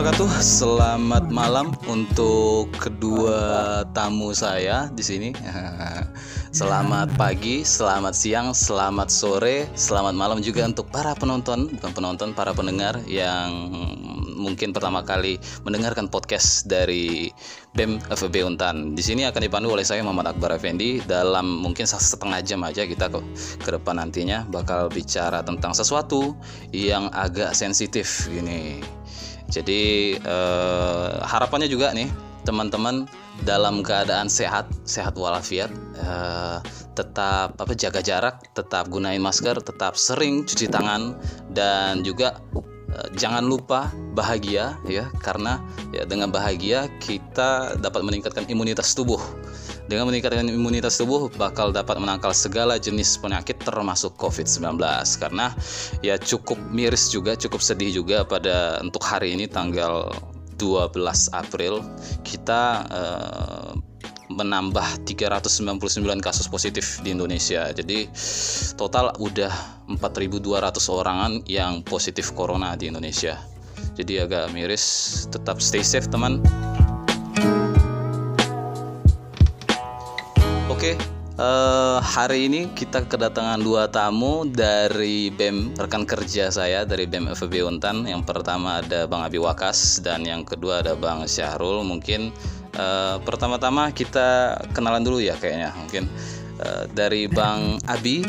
wabarakatuh. Selamat malam untuk kedua tamu saya di sini. Selamat pagi, selamat siang, selamat sore, selamat malam juga untuk para penonton, bukan penonton, para pendengar yang mungkin pertama kali mendengarkan podcast dari BEM FEB Untan. Di sini akan dipandu oleh saya Muhammad Akbar Effendi. Dalam mungkin setengah jam aja kita ke depan nantinya bakal bicara tentang sesuatu yang agak sensitif gini. Jadi harapannya juga nih teman-teman dalam keadaan sehat walafiat, tetap jaga jarak, tetap gunain masker, tetap sering cuci tangan, dan juga jangan lupa bahagia ya, karena ya dengan bahagia kita dapat meningkatkan imunitas tubuh. Dengan meningkatkan imunitas tubuh bakal dapat menangkal segala jenis penyakit termasuk COVID-19. Karena ya cukup miris juga, cukup sedih juga pada untuk hari ini tanggal 12 April kita menambah 399 kasus positif di Indonesia. Jadi total udah 4.200 orangan yang positif corona di Indonesia. Jadi agak miris, tetap stay safe teman. Oke, hari ini kita kedatangan dua tamu dari BEM, rekan kerja saya dari BEM FEB Untan. Yang pertama ada Bang Abi Wakas dan yang kedua ada Bang Syahrul. Mungkin pertama-tama kita kenalan dulu ya kayaknya. Mungkin dari Bang Abi.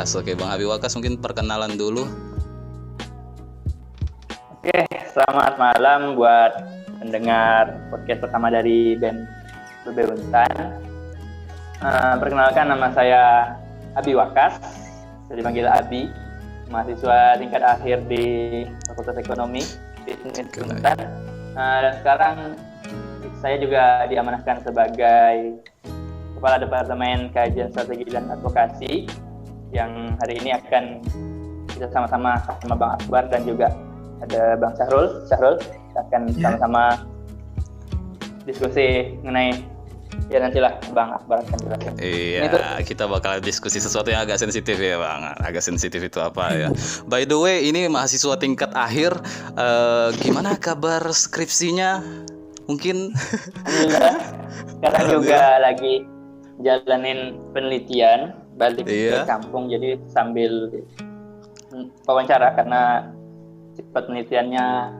Oke, Bang Abi Wakas mungkin perkenalan dulu. Oke, selamat malam buat pendengar podcast pertama dari BEM FEB Untan. Perkenalkan, nama saya Abi Wakas, bisa dipanggil Abi, mahasiswa tingkat akhir di Fakultas Ekonomi Bisnis Untan. Dan sekarang saya juga diamanahkan sebagai Kepala Departemen Kajian Strategi dan Advokasi, yang hari ini akan kita sama-sama Bang Akbar dan juga ada Bang Syahrul. Kita akan sama-sama diskusi mengenai, ya nantilah Bang Akbar akan jelaskan. Iya, kita bakal diskusi sesuatu yang agak sensitif ya Bang. Agak sensitif itu apa ya? By the way, ini mahasiswa tingkat akhir, gimana kabar skripsinya? Mungkin sekarang juga lagi jalanin penelitian, balik ke kampung, jadi sambil wawancara karena sifat penelitiannya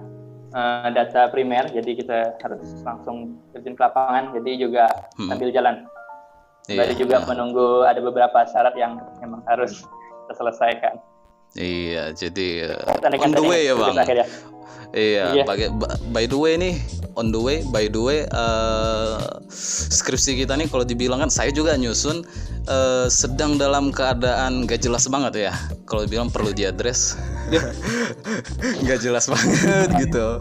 data primer, jadi kita harus langsung terjun ke lapangan, jadi juga sambil jalan. Tadi juga menunggu ada beberapa syarat yang memang harus kita selesaikan. Iya, jadi on the way ya Bang. Iya, by the way nih, skripsi kita nih kalau dibilang kan saya juga nyusun sedang dalam keadaan gak jelas banget ya. Kalau dibilang perlu diadres, gak jelas banget gitu.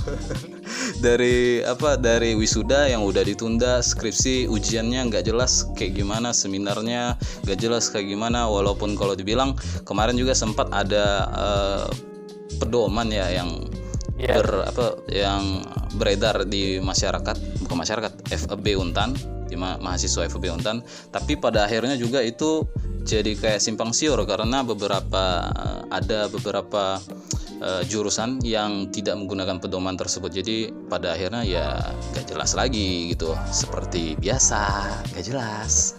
Dari wisuda yang udah ditunda, skripsi ujiannya gak jelas kayak gimana, seminarnya gak jelas kayak gimana. Walaupun kalau dibilang kemarin juga sempat ada pedoman ya yang yang beredar di bukan masyarakat FEB Untan, di mahasiswa FEB Untan, tapi pada akhirnya juga itu jadi kayak simpang siur karena ada beberapa jurusan yang tidak menggunakan pedoman tersebut. Jadi pada akhirnya ya gak jelas lagi gitu, seperti biasa gak jelas.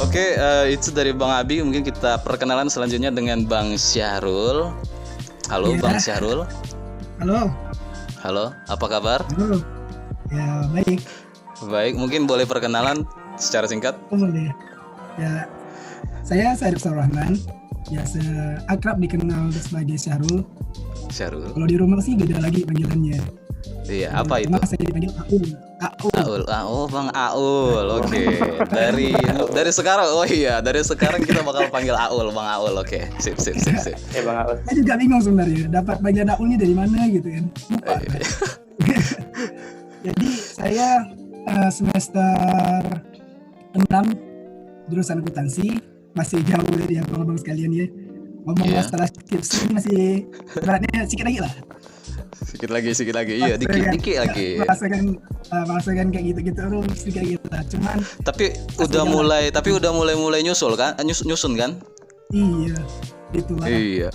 Oke, itu dari Bang Abi. Mungkin kita perkenalan selanjutnya dengan Bang Syahrul. Halo Bang Syahrul. Halo, apa kabar? Halo. Ya, baik. Baik, mungkin boleh perkenalan secara singkat? Boleh. Ya, saya Sairul Rahman. Biasa akrab dikenal sebagai Syahrul. Kalau di rumah sih beda lagi panggilannya. Iya, apa itu? Saya dipanggil Aul. Bang Aul. Oke. Dari sekarang, dari sekarang kita bakal panggil Bang Aul. Oke. Sip. Bang Aul. Saya juga bingung sebenarnya, dapat panggilan Aul ini dari mana gitu kan. Lupa. Jadi saya semester 6 jurusan akuntansi, masih jauh dari abang-abang sekalian ya. ngomong masalah skripsi masih beratnya sedikit lagi lah. Sedikit lagi, iya dikit lagi. Merasakan kayak gitu terus sedikit gitu lah. Cuman tapi udah mulai nyusul kan? Nyusun kan? Iya, itulah. Iya,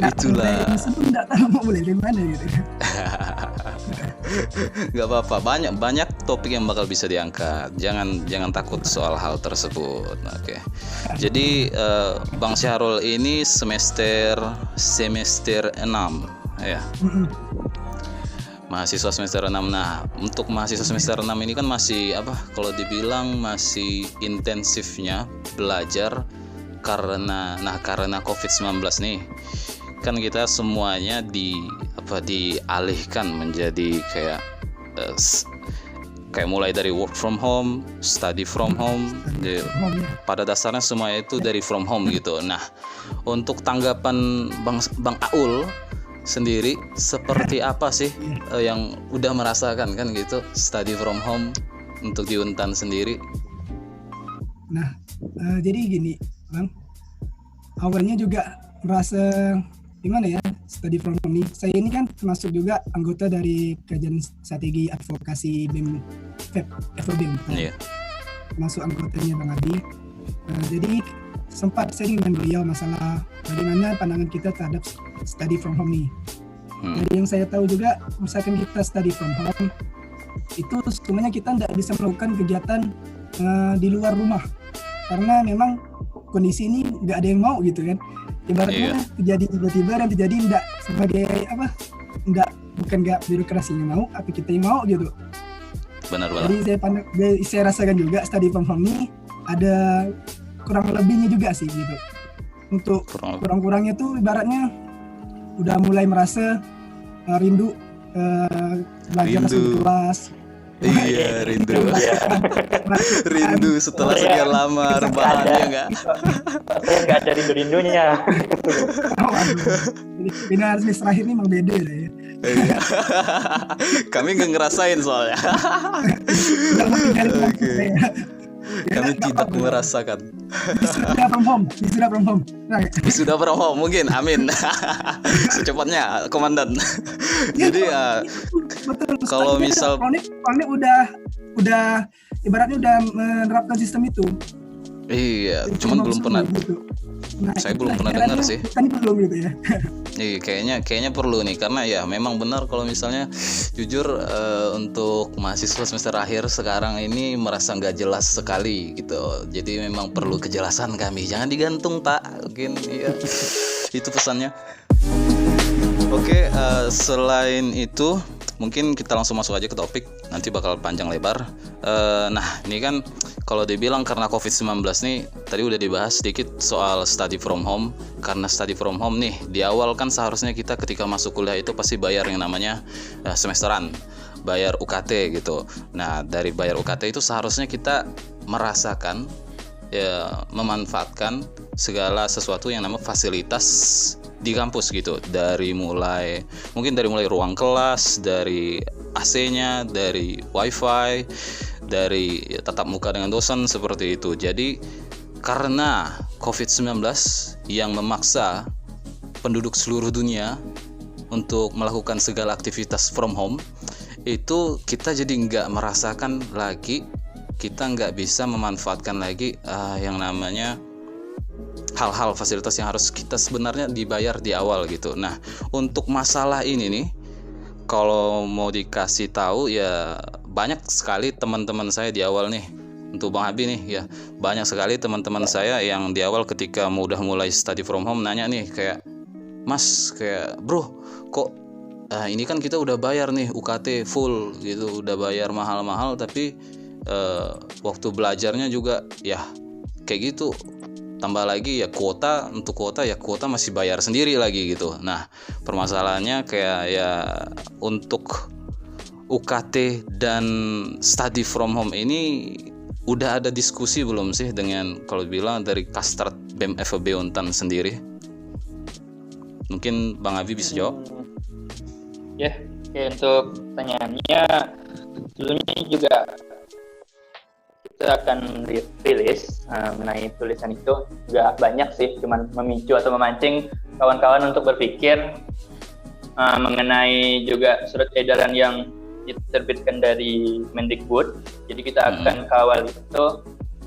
itulah. Nyusun pun enggak tahu mau mulai dari mana gitu. Gak apa-apa, banyak topik yang bakal bisa diangkat. Jangan takut soal hal tersebut. Oke. Jadi Bang Syahrul ini semester 6 ya. Mahasiswa semester 6. Nah, untuk mahasiswa semester 6 ini kan masih kalau dibilang masih intensifnya belajar karena COVID-19 nih. Kan kita semuanya dialihkan menjadi kayak mulai dari work from home, study from home. Pada dasarnya semua itu dari from home gitu. Nah, untuk tanggapan Bang Aul sendiri seperti apa sih yang udah merasakan kan gitu study from home untuk di Untan sendiri? Nah, jadi gini, Bang. Awalnya juga merasa gimana ya study from home nih. Saya ini kan termasuk juga anggota dari kajian strategi advokasi BEM FOBEM. Iya. Masuk anggotanya Bang Abi. Jadi sempat sharing dengan beliau masalah bagaimana pandangan kita terhadap study from home nih. Dari yang saya tahu juga, misalkan kita study from home, itu semuanya kita tidak bisa melakukan kegiatan di luar rumah, karena memang kondisi ini nggak ada yang mau gitu kan. Ibaratnya terjadi tiba-tiba dan terjadi tidak sebagai bukan nggak birokrasinya mau, tapi kita yang mau gitu. Benar. Jadi saya rasakan juga study from home ini ada kurang lebihnya juga sih gitu. Untuk kurang-kurangnya tuh ibaratnya udah mulai merasa rindu belajar di kelas. Iya, rindu setelah sekian lama rebahan ya enggak? Enggak ada rindu-rindunya. Ini harus terakhir ini memang beda ya. Kami nggak ngerasain soalnya. Oke. Kami tidak merasakan. Wisuda from home mungkin, amin. Secepatnya, komandan. Jadi kalau misal Polnek udah ibaratnya udah menerapkan sistem itu. Iya, cuman belum pernah. Gitu. Saya belum pernah dengar sih. Kan belum gitu ya. Iya, kayaknya perlu nih, karena ya memang benar kalau misalnya jujur untuk mahasiswa semester akhir sekarang ini merasa nggak jelas sekali gitu. Jadi memang perlu kejelasan kami. Jangan digantung Pak, mungkin iya. Itu pesannya. Oke, selain itu mungkin kita langsung masuk aja ke topik, nanti bakal panjang lebar. Nah ini kan kalau dibilang karena COVID-19 nih, tadi udah dibahas sedikit soal study from home. Karena study from home nih, di awal kan seharusnya kita ketika masuk kuliah itu pasti bayar yang namanya semesteran, bayar UKT gitu. Nah dari bayar UKT itu seharusnya kita merasakan ya, memanfaatkan segala sesuatu yang namanya fasilitas di kampus gitu, dari mulai ruang kelas, dari AC-nya, dari wifi, dari tatap muka dengan dosen seperti itu. Jadi karena COVID-19 yang memaksa penduduk seluruh dunia untuk melakukan segala aktivitas from home, itu kita jadi nggak merasakan lagi, kita nggak bisa memanfaatkan lagi yang namanya hal-hal fasilitas yang harus kita sebenarnya dibayar di awal gitu. Nah untuk masalah ini nih, kalau mau dikasih tahu ya, banyak sekali teman-teman saya di awal nih, untuk Bang Abi nih ya, banyak sekali teman-teman saya yang di awal ketika udah mulai study from home nanya nih kayak, Mas, kayak bro, kok ini kan kita udah bayar nih UKT full gitu, udah bayar mahal-mahal, tapi waktu belajarnya juga ya kayak gitu. Tambah lagi ya kuota masih bayar sendiri lagi gitu. Nah permasalahannya kayak ya, untuk UKT dan study from home ini udah ada diskusi belum sih dengan, kalau bilang dari Kastrat BEM FEB Untan sendiri? Mungkin Bang Abi bisa jawab. Ya, untuk pertanyaannya, sebelumnya juga kita akan rilis mengenai tulisan itu nggak banyak sih, cuman memicu atau memancing kawan-kawan untuk berpikir mengenai juga surat edaran yang diterbitkan dari Mendikbud. Jadi kita akan kawal itu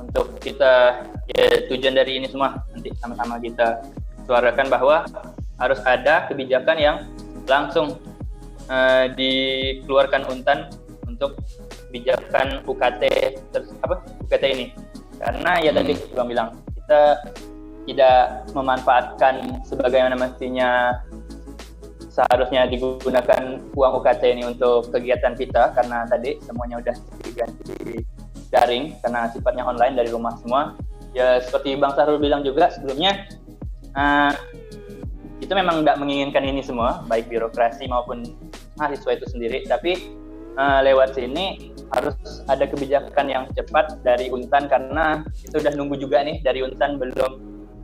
untuk kita, ya, tujuan dari ini semua nanti sama-sama kita suarakan bahwa harus ada kebijakan yang langsung dikeluarkan Untan untuk kebijakan UKT ini. Karena ya tadi Bang bilang, kita tidak memanfaatkan sebagaimana mestinya seharusnya digunakan uang UKT ini untuk kegiatan kita, karena tadi semuanya udah diganti daring karena sifatnya online dari rumah semua. Ya seperti Bang Sahrul bilang juga sebelumnya, kita memang tidak menginginkan ini semua, baik birokrasi maupun mahasiswa itu sendiri, tapi lewat sini harus ada kebijakan yang cepat dari Untan, karena itu udah nunggu juga nih dari Untan, belum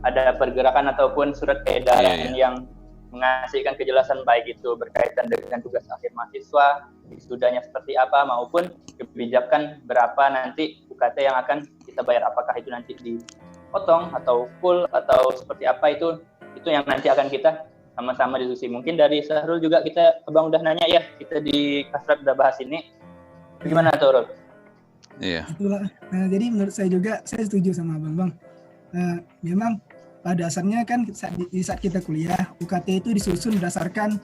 ada pergerakan ataupun surat edaran yang mengasihkan kejelasan, baik itu berkaitan dengan tugas akhir mahasiswa, wisudanya seperti apa, maupun kebijakan berapa nanti UKT yang akan kita bayar, apakah itu nanti dipotong atau full atau seperti apa, itu yang nanti akan kita sama-sama diskusi. Mungkin dari Sahrul juga Abang udah nanya ya, kita di Kasrat udah bahas ini. Gimana tuh, Rul? Iya. Itulah. Jadi menurut saya juga, saya setuju sama Bang. Memang pada dasarnya kan saat kita kuliah, UKT itu disusun berdasarkan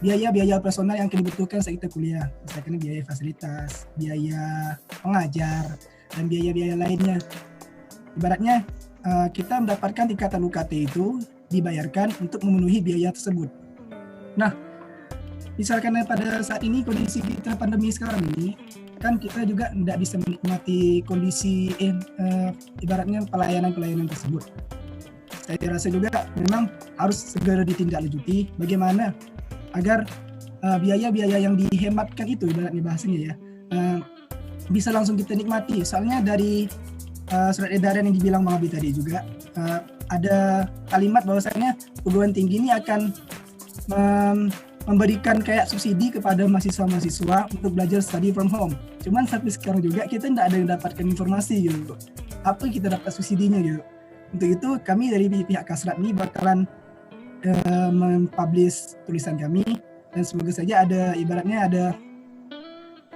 biaya personal yang dibutuhkan saat kita kuliah. Misalkan biaya fasilitas, biaya pengajar, dan biaya-biaya lainnya. Ibaratnya kita mendapatkan tingkatan UKT itu dibayarkan untuk memenuhi biaya tersebut. Nah, misalkan pada saat ini kondisi kita pandemi sekarang ini, kan kita juga tidak bisa menikmati kondisi ibaratnya pelayanan tersebut. Saya rasa juga memang harus segera ditindaklanjuti bagaimana agar biaya-biaya yang dihematkan itu, ibaratnya bahasanya ya, bisa langsung kita nikmati. Soalnya dari surat edaran yang dibilang Bang Abi tadi juga ada kalimat bahwasanya perguruan tinggi ini akan memberikan kayak subsidi kepada mahasiswa-mahasiswa untuk belajar study from home. Cuman sampai sekarang juga kita tidak ada yang dapatkan informasi gitu. Apa kita dapat subsidinya gitu. Untuk itu kami dari pihak Kasrat ini bakalan mempublish tulisan kami, dan semoga saja ada ibaratnya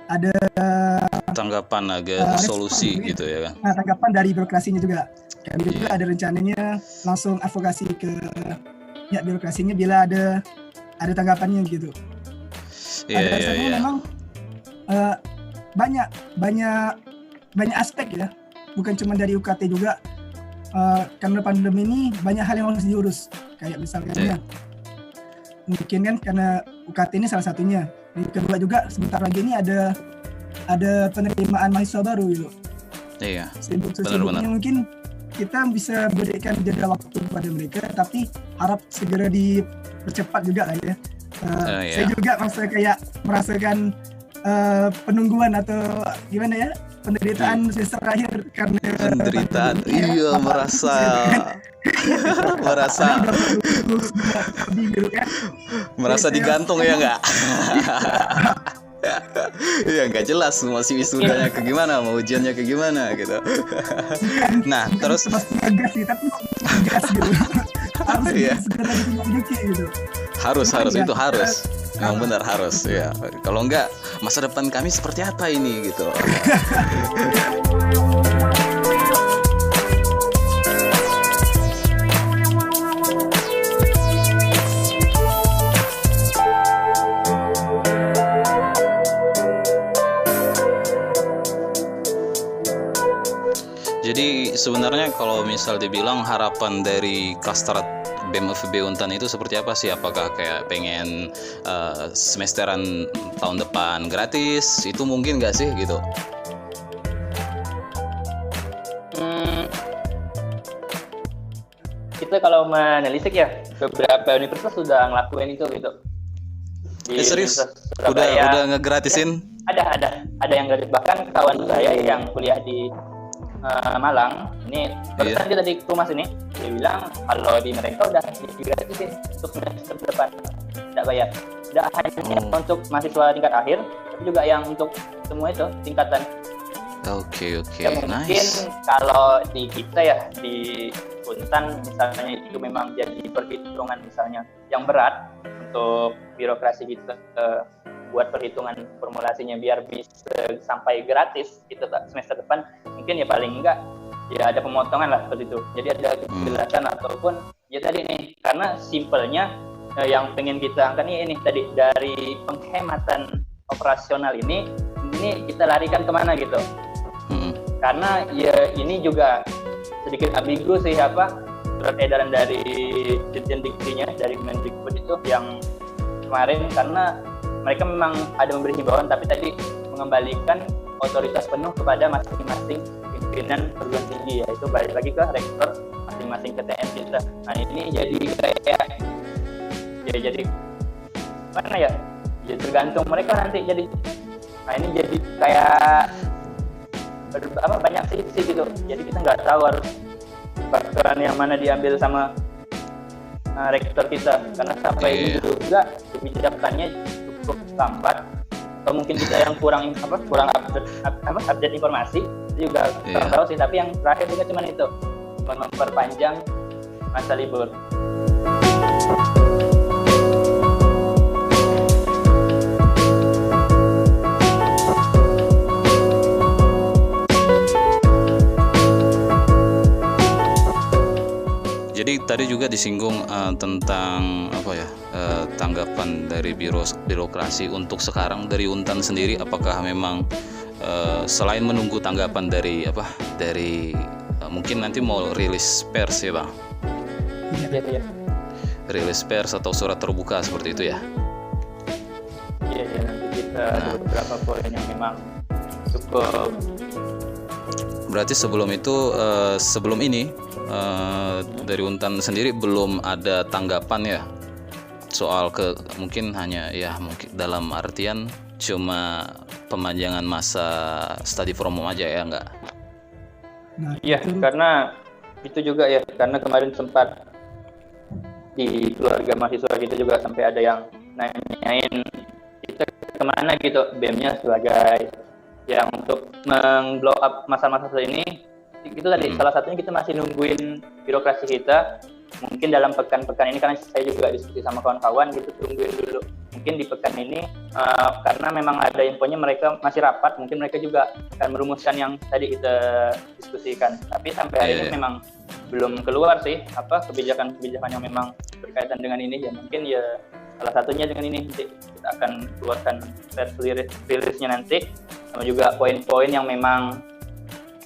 ada tanggapan agak solusi gitu ya kan. Nah, tanggapan dari birokrasinya juga. Kami juga ada rencananya langsung advokasi ke pihak birokrasinya bila ada tanggapannya gitu. Iya. Memang banyak aspek ya, bukan cuma dari UKT juga. Karena pandemi ini banyak hal yang harus diurus, kayak misalnya mungkin kan karena UKT ini salah satunya. Yang kedua juga sebentar lagi ini ada penerimaan mahasiswa baru gitu. Iya. Benar-benar. Mungkin kita bisa berikan jeda waktu kepada mereka, tapi harap segera dipercepat juga lah ya. Saya juga merasakan penungguan atau gimana ya, penderitaan semester akhir karena penderitaan. Iya, merasa digantung ya nggak? Iya, nggak jelas masih wisudanya ke gimana, mau ujiannya ke gimana gitu. Nah, terus harus itu harus. Memang benar harus ya. Kalau enggak, masa depan kami seperti apa ini gitu. Jadi sebenarnya kalau misal dibilang harapan dari Kasrat BEM FEB Untan itu seperti apa sih? Apakah kayak pengen semesteran tahun depan gratis? Itu mungkin nggak sih gitu? Kita kalau menelisik ya, beberapa universitas sudah ngelakuin itu gitu. Serius? Udah ngegratisin? Ya, ada yang gratis, bahkan kawan saya yang kuliah di Malang ini barusan dia tadi ke rumah sini, dia bilang kalau di mereka udah digratisin untuk semester depan, tidak bayar, tidak hanya untuk mahasiswa tingkat akhir, tapi juga yang untuk semua itu tingkatan Oke, Ya mungkin nice. kalau di kita ya di Untan misalnya itu memang jadi perhitungan misalnya yang berat untuk birokrasi kita buat perhitungan formulasinya biar bisa sampai gratis itu semester depan, mungkin ya paling enggak ya ada pemotongan lah seperti itu. Jadi ada kejelasan ataupun ya tadi nih, karena simpelnya yang pengen kita angkat ini tadi dari penghematan operasional ini kita larikan kemana gitu. Karena ya ini juga sedikit ambigu sih surat edaran dari Dirjen Diktinya dari Mendikbud itu yang kemarin, karena mereka memang ada memberi himbauan tapi tadi mengembalikan otoritas penuh kepada masing-masing pimpinan perguruan tinggi, yaitu balik lagi ke rektor masing-masing PTN kita. Nah ini jadi kayak jadi mana ya? Jadi tergantung mereka nanti jadi. Nah ini jadi kayak banyak sisi gitu. Jadi kita nggak tahu harus bakalan yang mana diambil sama rektor kita, karena sampai ini juga kebijakannya cukup lambat, atau mungkin kita yang kurang update informasi itu juga kurang tahu sih. Tapi yang terakhir juga cuma itu, memperpanjang masa libur. Jadi tadi juga disinggung tentang tanggapan dari birokrasi untuk sekarang dari Untan sendiri, apakah memang selain menunggu tanggapan dari mungkin nanti mau rilis pers ya Bang? Iya. Rilis pers atau surat terbuka seperti itu ya? Iya, nanti kita ada beberapa poin yang memang cukup. Berarti sebelum itu, sebelum ini dari Untan sendiri belum ada tanggapan ya soal mungkin hanya mungkin dalam artian cuma pemanjangan masa study from home aja ya enggak? Iya, karena itu juga ya, karena kemarin sempat di keluarga mahasiswa kita juga sampai ada yang nanyain kita kemana gitu BEM-nya sebagai yang untuk meng-blow up masa-masa ini. Itu tadi salah satunya kita masih nungguin birokrasi kita. Mungkin dalam pekan-pekan ini, karena saya juga diskusi sama kawan-kawan gitu, tungguin dulu. Mungkin di pekan ini karena memang ada infonya mereka masih rapat, mungkin mereka juga akan merumuskan yang tadi kita diskusikan. Tapi sampai hari ini memang belum keluar sih kebijakan-kebijakan yang memang berkaitan dengan ini. Ya mungkin ya salah satunya dengan ini nanti kita akan keluarkan press rilisnya nanti, sama juga poin-poin yang memang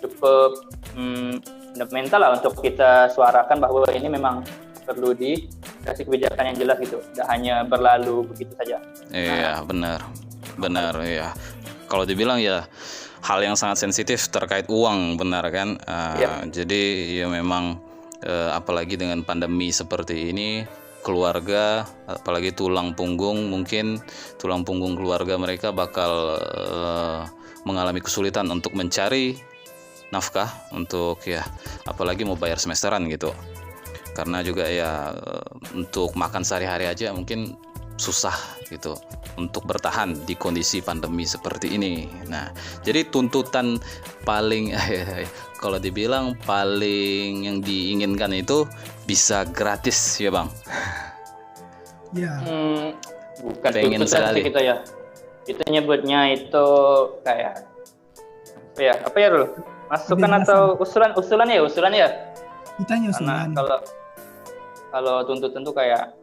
cukup fundamental lah untuk kita suarakan bahwa ini memang perlu dikasih kebijakan yang jelas gitu, tidak hanya berlalu begitu saja. Iya, benar ya. Kalau dibilang ya hal yang sangat sensitif terkait uang, benar kan? Jadi ya memang apalagi dengan pandemi seperti ini, keluarga apalagi tulang punggung keluarga mereka bakal mengalami kesulitan untuk mencari nafkah untuk apalagi mau bayar semesteran gitu, karena juga untuk makan sehari-hari aja mungkin susah gitu untuk bertahan di kondisi pandemi seperti ini. Nah, jadi tuntutan paling kalau dibilang paling yang diinginkan itu bisa gratis ya Bang? Ya. Bukan pengen sekali kita ya. Kita nyebutnya itu kayak apa ya Rul? Masukan atau usulan ya? Ditanya usulan. Karena kalau tuntutan tuh kayak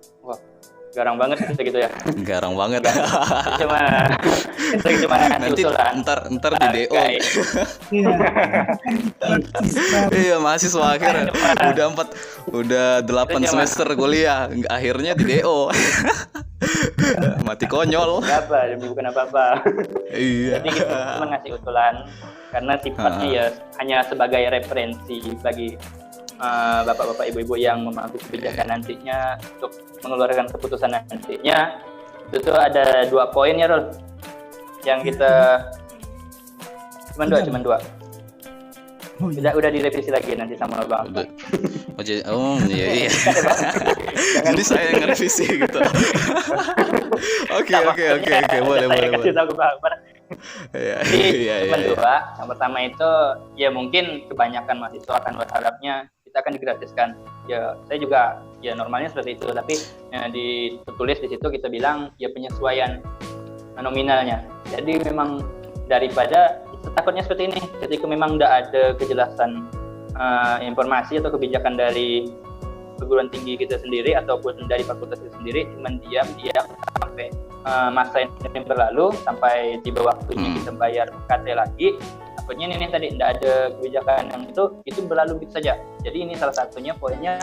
garang banget gitu ya. Garang banget. Cuma nanti usulan. Ntar di DO. Iya, mahasiswa akhir udah 8 semester kuliah, akhirnya di DO. Mati konyol. Bukan apa-apa. Iya. Jadi kita cuma ngasih usulan karena sifatnya ya hanya sebagai referensi bagi bapak-bapak ibu-ibu yang memangku kebijakan nantinya untuk mengeluarkan keputusan nantinya. Itu tuh ada 2 poin ya Rul, yang kita cuma dua. Udah direvisi lagi nanti sama Bang. Iya. Jadi saya yang ngerevisi gitu. Oke, boleh. Kasih tahu ke Bang. Jadi dua, yang pertama itu ya mungkin kebanyakan mahasiswa akan berharapnya kita akan digratiskan. Ya saya juga ya normalnya seperti itu, tapi ditulis di situ kita bilang ya penyesuaian nominalnya. Jadi memang daripada takutnya seperti ini, ketika memang tidak ada kejelasan informasi atau kebijakan dari perguruan tinggi kita sendiri ataupun dari fakultas itu sendiri, cuman diam sampai masa ini berlalu, sampai tiba waktunya kita bayar UKT lagi, takutnya ini tadi tidak ada kebijakan yang itu berlalu gitu saja. Jadi ini salah satunya poinnya,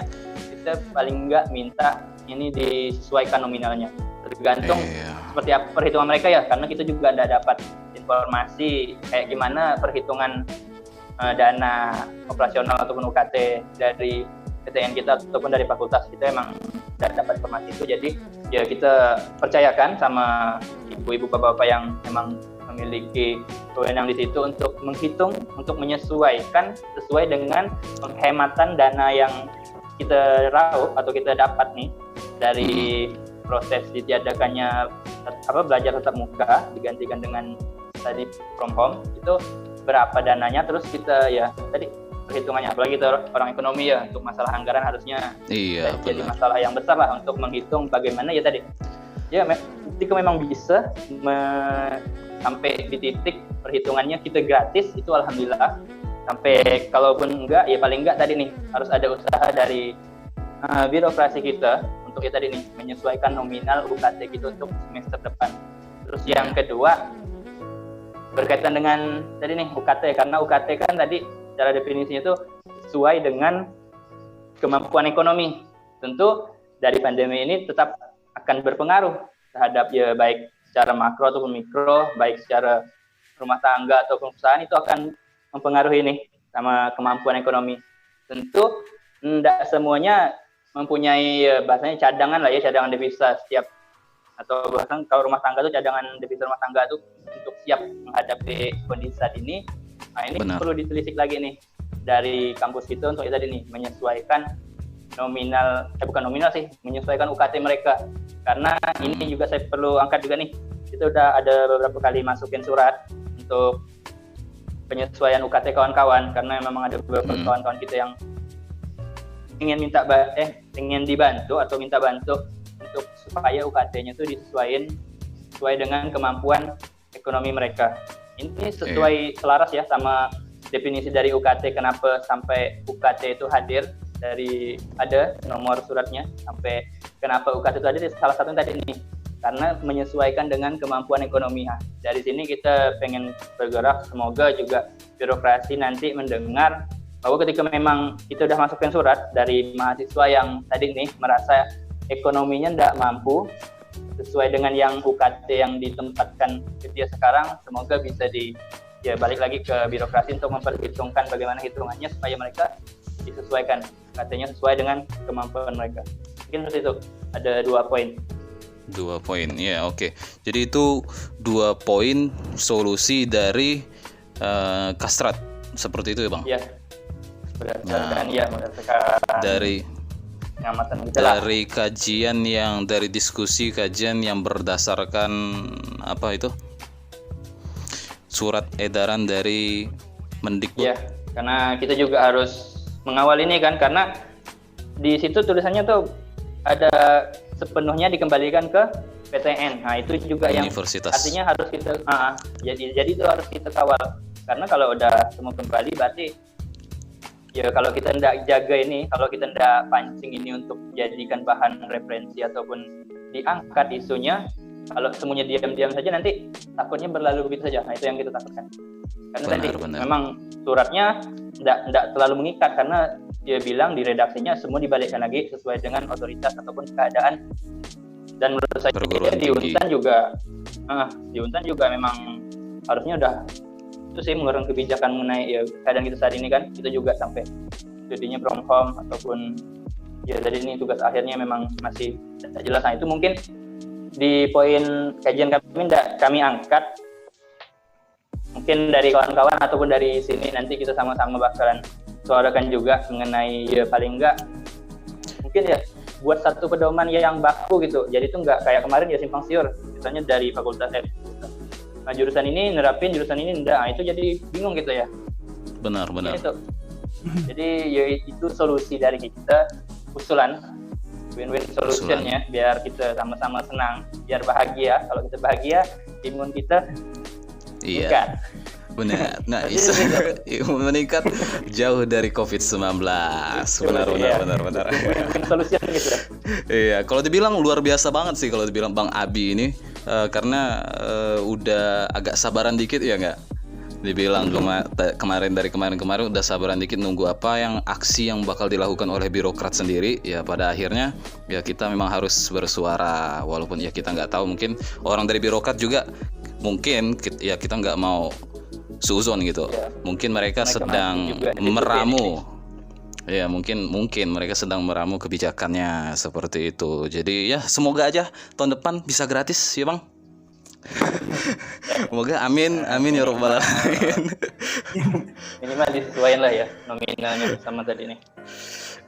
kita paling enggak minta ini disesuaikan nominalnya, tergantung seperti apa perhitungan mereka ya, karena kita juga tidak dapat informasi kayak gimana perhitungan dana operasional ataupun UKT dari PTN kita ataupun dari fakultas kita, emang tidak dapat informasi itu. Jadi ya kita percayakan sama ibu-ibu bapak-bapak yang memang memiliki kewenangan di situ untuk menghitung, untuk menyesuaikan sesuai dengan penghematan dana yang kita raup atau kita dapat nih dari proses ditiadakannya belajar tatap muka digantikan dengan study from home. Itu berapa dananya, terus kita ya tadi perhitungannya, apalagi kita orang ekonomi ya, untuk masalah anggaran harusnya jadi masalah yang besar lah untuk menghitung bagaimana ya tadi ya ketika memang bisa sampai di titik perhitungannya kita gratis, itu alhamdulillah. Sampai kalaupun enggak ya paling enggak tadi nih harus ada usaha dari birokrasi kita untuk ya tadi nih menyesuaikan nominal UKT kita untuk semester depan. Terus yang kedua berkaitan dengan tadi nih UKT, karena UKT kan tadi cara definisinya itu sesuai dengan kemampuan ekonomi. Tentu dari pandemi ini tetap akan berpengaruh terhadap ya baik secara makro ataupun mikro, baik secara rumah tangga ataupun perusahaan, itu akan mempengaruhi nih sama kemampuan ekonomi. Tentu tidak semuanya mempunyai bahasanya cadangan lah ya, cadangan devisa setiap, atau bahkan kalau rumah tangga itu cadangan devisa rumah tangga itu untuk siap menghadapi kondisi saat ini. Nah ini perlu ditelisik lagi nih dari kampus kita untuk tadi nih menyesuaikan nominal, bukan nominal sih, menyesuaikan UKT mereka. Karena ini juga saya perlu angkat juga nih, kita udah ada beberapa kali masukin surat untuk penyesuaian UKT kawan-kawan, karena memang ada beberapa kawan-kawan kita yang ingin dibantu atau minta bantu untuk supaya UKT-nya itu sesuai dengan kemampuan ekonomi mereka. Ini sesuai selaras ya sama definisi dari UKT, kenapa sampai UKT itu hadir, dari ada nomor suratnya sampai kenapa UKT itu hadir, salah satunya tadi ini karena menyesuaikan dengan kemampuan ekonomi. Nah, dari sini kita pengen bergerak, semoga juga birokrasi nanti mendengar bahwa ketika memang kita udah masukin surat dari mahasiswa yang tadi nih merasa ekonominya tidak mampu sesuai dengan yang UKT yang ditempatkan ke dia sekarang, semoga bisa balik lagi ke birokrasi untuk memperhitungkan bagaimana hitungannya supaya mereka disesuaikan UKT-nya sesuai dengan kemampuan mereka. Mungkin seperti itu, ada 2 poin. 2 poin, ya oke. Jadi itu 2 poin solusi dari Kastrat, seperti itu ya Bang? Iya, berdasarkan berdasarkan dari kajian dari diskusi kajian yang berdasarkan surat edaran dari Mendikbud. Iya, karena kita juga harus mengawal ini kan, karena di situ tulisannya tuh ada sepenuhnya dikembalikan ke PTN. Nah itu juga Universitas. Yang artinya harus kita jadi itu harus kita kawal, karena kalau udah semua kembali berarti ya kalau kita tidak jaga ini, kalau kita tidak pancing ini untuk jadikan bahan referensi ataupun diangkat isunya, kalau semuanya diam-diam saja nanti takutnya berlalu begitu saja. Nah itu yang kita takutkan. Karena benar. Memang suratnya tidak terlalu mengikat, karena dia bilang di redaksinya semua dibalikkan lagi sesuai dengan otoritas ataupun keadaan. Dan menurut saya di Untan juga memang harusnya udah itu sih mengeluarkan kebijakan mengenai keadaan kita saat ini kan. Kita juga sampai studinya from home ataupun tadi ini tugas akhirnya memang masih tidak jelas. Nah itu mungkin di poin kajian kami angkat, mungkin dari kawan-kawan ataupun dari sini nanti kita sama-sama bakalan suarakan juga mengenai paling enggak mungkin buat satu pedoman yang baku gitu. Jadi itu enggak kayak kemarin simpang siur, misalnya dari fakultas jurusan ini nerapin, jurusan ini enggak. Nah, itu jadi bingung gitu ya. Benar. Itu. Jadi ya itu solusi dari kita, usulan win-win solutionnya, biar kita sama-sama senang, biar bahagia. Kalau kita bahagia, imun kita meningkat. Benar. Nah, imun meningkat jauh dari COVID-19. Benar. Win-win solution gitu. Iya, kalau dibilang luar biasa banget sih kalau dibilang Bang Abi ini, karena udah agak sabaran dikit ya nggak? Dibilang kemarin udah sabaran dikit nunggu apa yang aksi yang bakal dilakukan oleh birokrat sendiri. Ya pada akhirnya ya kita memang harus bersuara, walaupun ya kita nggak tahu, mungkin orang dari birokrat juga mungkin ya kita nggak mau suzon gitu ya. Mungkin mereka sedang meramu ya, mungkin mereka sedang meramu kebijakannya seperti itu. Jadi ya semoga aja tahun depan bisa gratis ya Bang. Semoga amin ya robbal alamin. Minimal disesuaikan lah ya nominalnya sama tadi nih.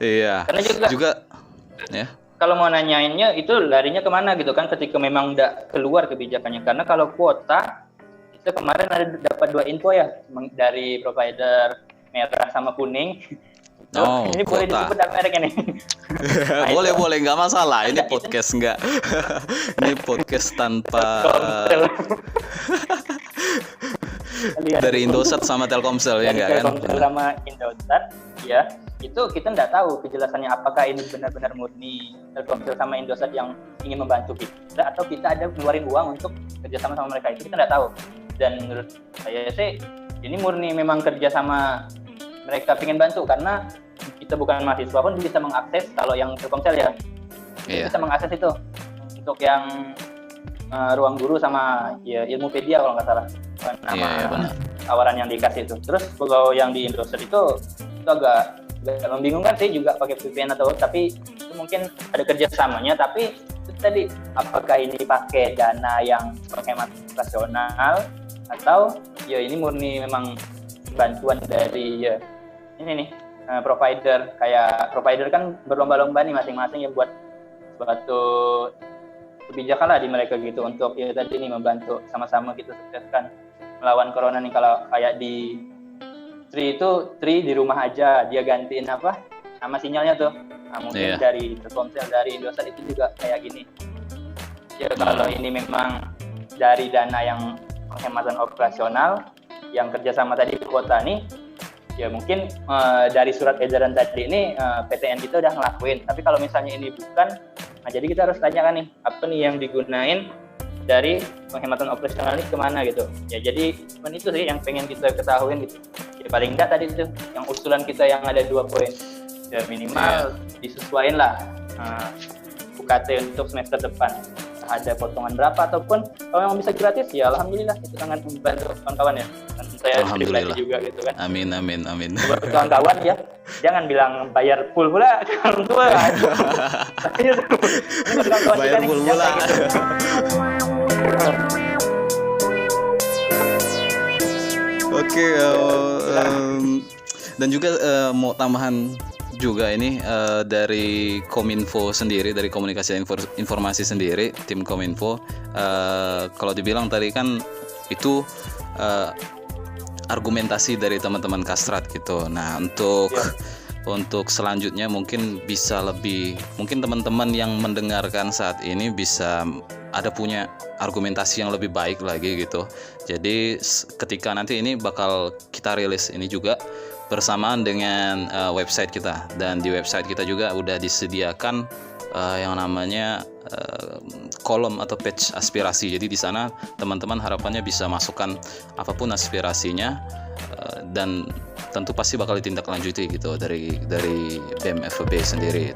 Iya. Karena juga ya. Kalau mau nanyainnya itu larinya kemana gitu kan, ketika memang udah keluar kebijakannya. Karena kalau kuota itu kemarin ada dapat 2 info ya dari provider merah sama kuning. Oh, ini kuota. Boleh disebut mereknya nih. boleh nggak masalah. Ini podcast nggak. Ini podcast tanpa dari Indosat sama Telkomsel ya nggak kan? Telkomsel sama Indosat ya, itu kita nggak tahu kejelasannya apakah ini benar-benar murni Telkomsel sama Indosat yang ingin membantu kita, atau kita ada ngeluarin uang untuk kerjasama sama mereka. Itu kita nggak tahu. Dan menurut saya sih ini murni memang kerjasama mereka pengen bantu, karena kita bukan mahasiswa pun bisa mengakses. Kalau yang Telkomsel ya, bisa mengakses itu untuk yang ruang guru sama ya Ilmupedia kalau nggak salah nama tawaran yang dikasih itu. Terus kalau yang di Indosat itu agak membingungkan sih juga pakai VPN atau, tapi itu mungkin ada kerjasamanya. Tapi itu tadi, apakah ini pakai dana yang menghemat operasional atau ya ini murni memang bantuan dari ya ini nih provider. Kayak provider kan berlomba-lomba nih masing-masing ya buat suatu kebijakan lah di mereka gitu, untuk ya tadi nih membantu sama-sama kita sukseskan melawan corona nih. Kalau kayak di Tri di rumah aja, dia gantiin apa nama sinyalnya tuh. Nah, mungkin dari Telkomsel, dari Indosat itu juga kayak gini ya. Kalau ini memang dari dana yang penghematan operasional yang kerjasama tadi kuota nih ya, mungkin dari surat edaran tadi ini PTN kita udah ngelakuin. Tapi kalau misalnya ini bukan, nah jadi kita harus tanyakan nih apa nih yang digunain dari penghematan operasional ini kemana gitu ya. Jadi cuman itu sih yang pengen kita ketahuin gitu ya. Paling enggak tadi itu yang usulan kita yang ada 2 poin ya, minimal disesuaikan lah UKT untuk semester depan, ada potongan berapa, ataupun kalau memang bisa gratis ya alhamdulillah, itu sangat membantu kawan-kawan ya. Dan saya pribadi juga gitu kan. Amin. Buat kawan-kawan ya, jangan bilang bayar full pula orang tua. Bayar full pula. Oke, dan juga mau tambahan juga ini dari Kominfo sendiri, dari komunikasi informasi sendiri, tim Kominfo. Kalau dibilang tadi kan itu argumentasi dari teman-teman Kastrat gitu. Nah, untuk selanjutnya mungkin bisa lebih, mungkin teman-teman yang mendengarkan saat ini bisa ada punya argumentasi yang lebih baik lagi gitu. Jadi ketika nanti ini bakal kita rilis ini juga bersamaan dengan website kita, dan di website kita juga udah disediakan yang namanya kolom atau page aspirasi. Jadi di sana teman-teman harapannya bisa masukkan apapun aspirasinya, dan tentu pasti bakal ditindaklanjuti gitu dari BEM FEB sendiri.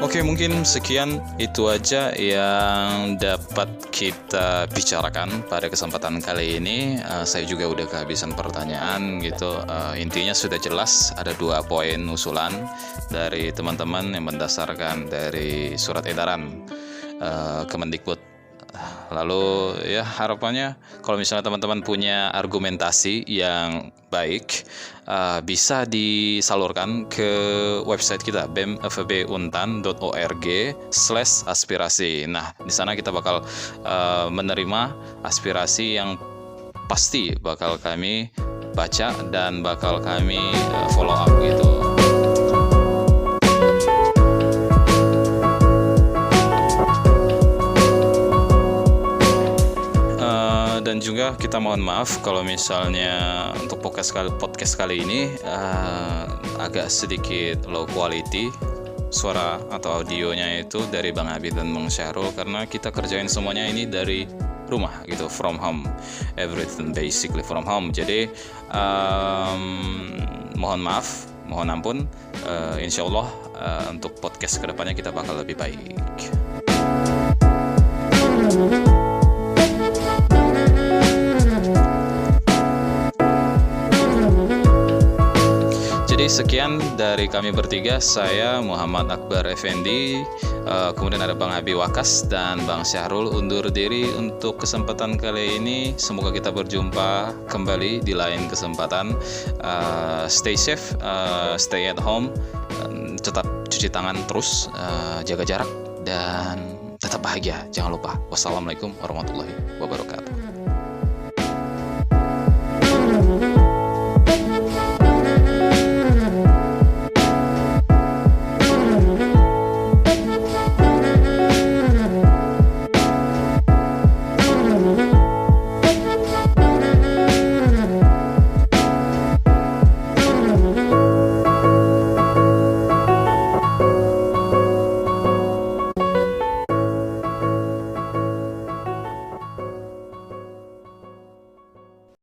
Oke, mungkin sekian itu aja yang dapat kita bicarakan pada kesempatan kali ini. Saya juga udah kehabisan pertanyaan gitu. Intinya sudah jelas, ada 2 poin usulan dari teman-teman yang mendasarkan dari surat edaran Kemendikbud Lalu ya harapannya kalau misalnya teman-teman punya argumentasi yang baik, bisa disalurkan ke website kita bemfbuntan.org/aspirasi. Nah, di sana kita bakal menerima aspirasi yang pasti bakal kami baca dan bakal kami follow up gitu. Dan juga kita mohon maaf kalau misalnya untuk podcast kali ini agak sedikit low quality suara atau audionya itu dari Bang Abi dan Bang Syahrul, karena kita kerjain semuanya ini dari rumah gitu, from home, everything basically from home. Jadi mohon maaf, mohon ampun. Insya Allah untuk podcast kedepannya kita bakal lebih baik. Jadi sekian dari kami bertiga, saya Muhammad Akbar Effendi, kemudian ada Bang Abi Wakas dan Bang Syahrul undur diri untuk kesempatan kali ini. Semoga kita berjumpa kembali di lain kesempatan. Stay safe, stay at home, tetap cuci tangan terus, jaga jarak, dan tetap bahagia. Jangan lupa. Wassalamualaikum warahmatullahi wabarakatuh.